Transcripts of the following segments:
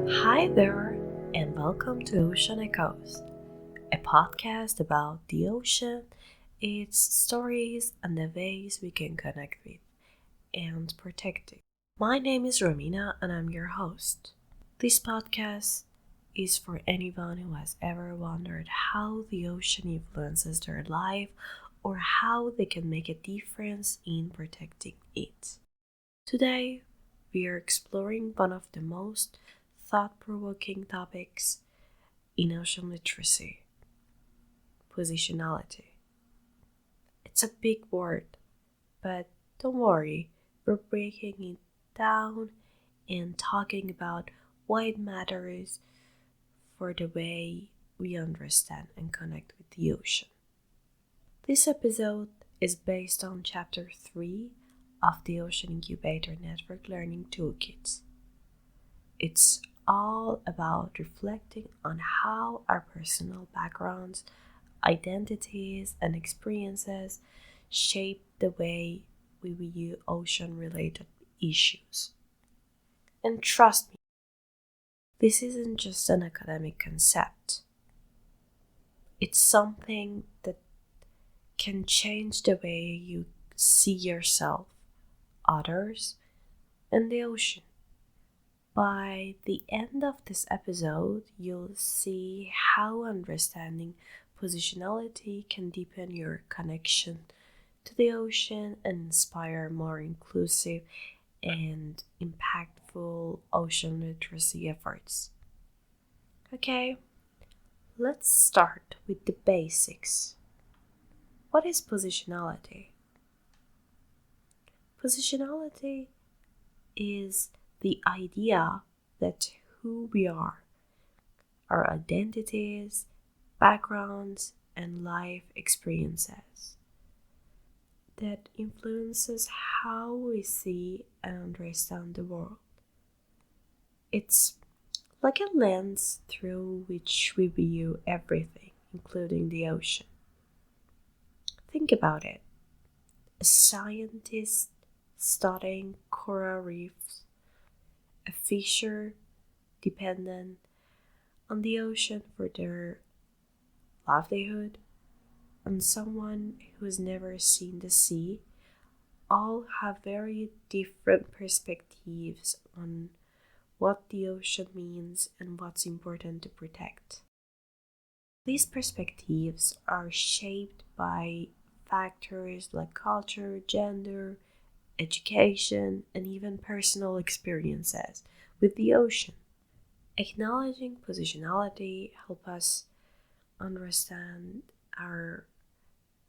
Hi there, and welcome to Ocean Echoes, a podcast about the ocean, its stories, and the ways we can connect with and protect it. My name is Romina, and I'm your host. This podcast is for anyone who has ever wondered how the ocean influences their life or how they can make a difference in protecting it. Today, we are exploring one of the most thought-provoking topics in ocean literacy: positionality. It's a big word, but don't worry, we're breaking it down and talking about why it matters for the way we understand and connect with the ocean. This episode is based on Chapter 3 of the Ocean Incubator Network Learning Toolkit. It's all about reflecting on how our personal backgrounds, identities, and experiences shape the way we view ocean-related issues. And trust me, this isn't just an academic concept. It's something that can change the way you see yourself, others, and the ocean. By the end of this episode, you'll see how understanding positionality can deepen your connection to the ocean and inspire more inclusive and impactful ocean literacy efforts. Okay, let's start with the basics. What is positionality? Positionality is the idea that who we are, our identities, backgrounds, and life experiences, that influences how we see and understand the world. It's like a lens through which we view everything, including the ocean. Think about it. A scientist studying coral reefs, a fisher dependent on the ocean for their livelihood, and someone who has never seen the sea, all have very different perspectives on what the ocean means and what's important to protect. These perspectives are shaped by factors like culture, gender, education, and even personal experiences with the ocean. Acknowledging positionality helps us understand our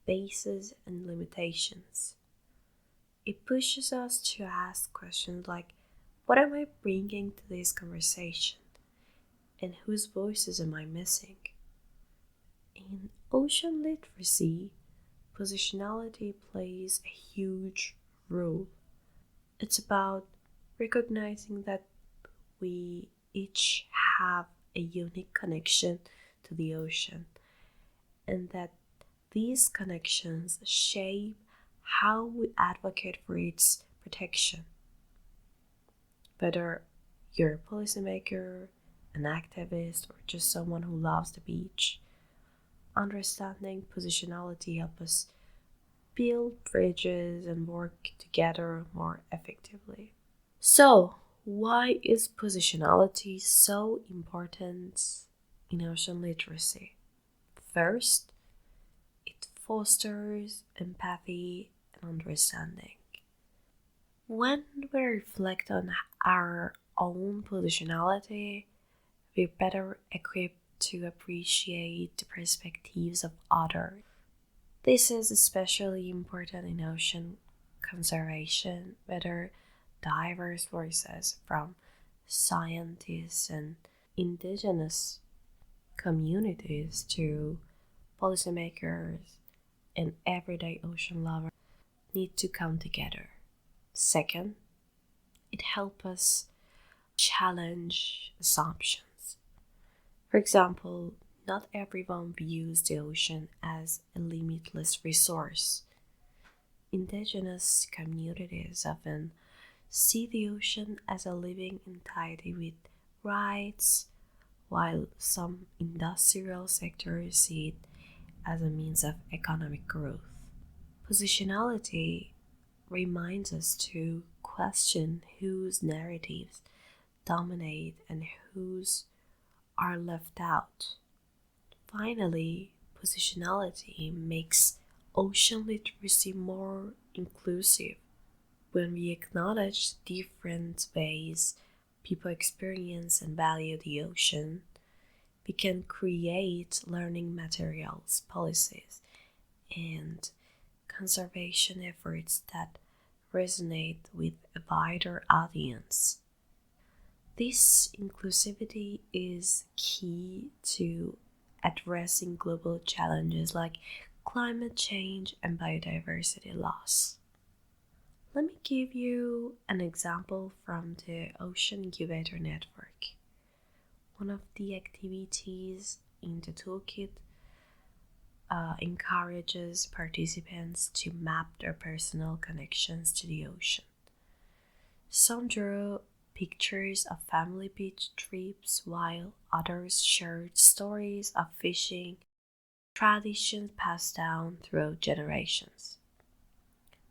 bases and limitations. It pushes us to ask questions like, what am I bringing to this conversation? And whose voices am I missing? In ocean literacy, positionality plays a huge role. It's about recognizing that we each have a unique connection to the ocean, and that these connections shape how we advocate for its protection. Whether you're a policymaker, an activist, or just someone who loves the beach, understanding positionality helps us build bridges and work together more effectively. So, why is positionality so important in ocean literacy? First, it fosters empathy and understanding. When we reflect on our own positionality, we're better equipped to appreciate the perspectives of others. This is especially important in ocean conservation, whether diverse voices from scientists and indigenous communities to policymakers and everyday ocean lovers need to come together. Second, it helps us challenge assumptions. For example, not everyone views the ocean as a limitless resource. Indigenous communities often see the ocean as a living entity with rights, while some industrial sectors see it as a means of economic growth. Positionality reminds us to question whose narratives dominate and whose are left out. Finally, positionality makes ocean literacy more inclusive. When we acknowledge different ways people experience and value the ocean, we can create learning materials, policies, and conservation efforts that resonate with a wider audience. This inclusivity is key to addressing global challenges like climate change and biodiversity loss. Let me give you an example from the Ocean Incubator network. One of the activities in the Toolkit encourages participants to map their personal connections to the ocean. Some drew pictures of family beach trips, while others shared stories of fishing traditions passed down through generations.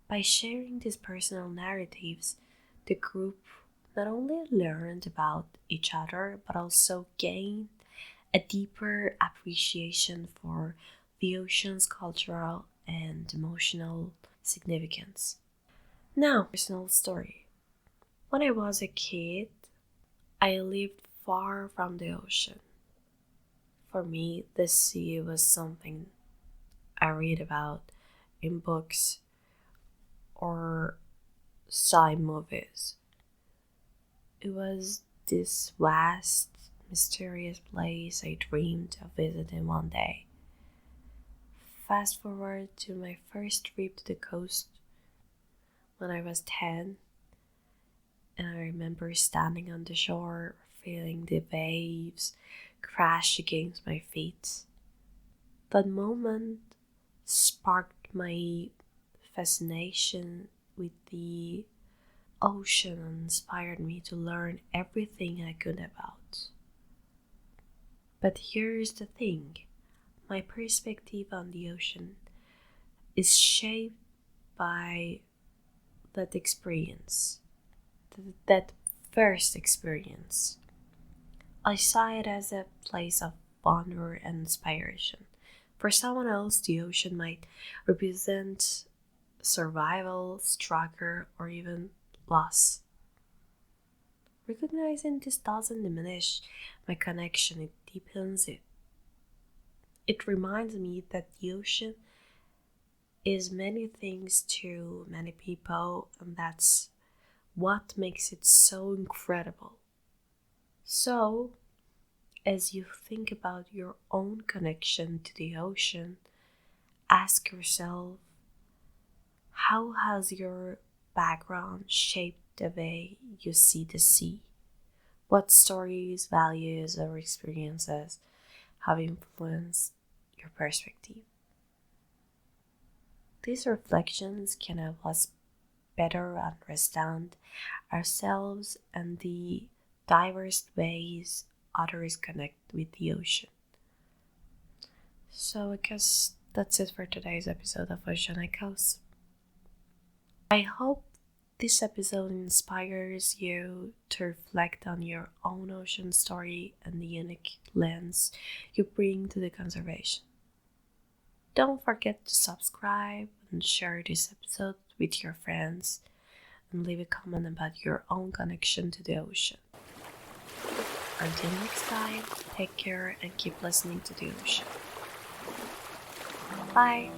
By sharing these personal narratives, the group not only learned about each other but also gained a deeper appreciation for the ocean's cultural and emotional significance. Now, personal story. When I was a kid, I lived far from the ocean. For me, the sea was something I read about in books or saw in movies. It was this vast, mysterious place I dreamed of visiting one day. Fast forward to my first trip to the coast when I was 10, and I remember standing on the shore, feeling the waves crash against my feet. That moment sparked my fascination with the ocean and inspired me to learn everything I could about. But here's the thing, my perspective on the ocean is shaped by that experience, that first experience. I saw it as a place of wonder and inspiration. For someone else, the ocean might represent survival, struggle, or even loss. Recognizing this doesn't diminish my connection, it deepens it. It reminds me that the ocean is many things to many people, and that's what makes it so incredible. So, as you think about your own connection to the ocean, ask yourself, how has your background shaped the way you see the sea? What stories, values, or experiences have influenced your perspective? These reflections can help us better understand ourselves and the diverse ways others connect with the ocean. So I guess that's it for today's episode of Ocean Echoes. I hope this episode inspires you to reflect on your own ocean story and the unique lens you bring to the conservation. Don't forget to subscribe and share this episode with your friends and leave a comment about your own connection to the ocean. Until next time, take care and keep listening to the ocean. Bye!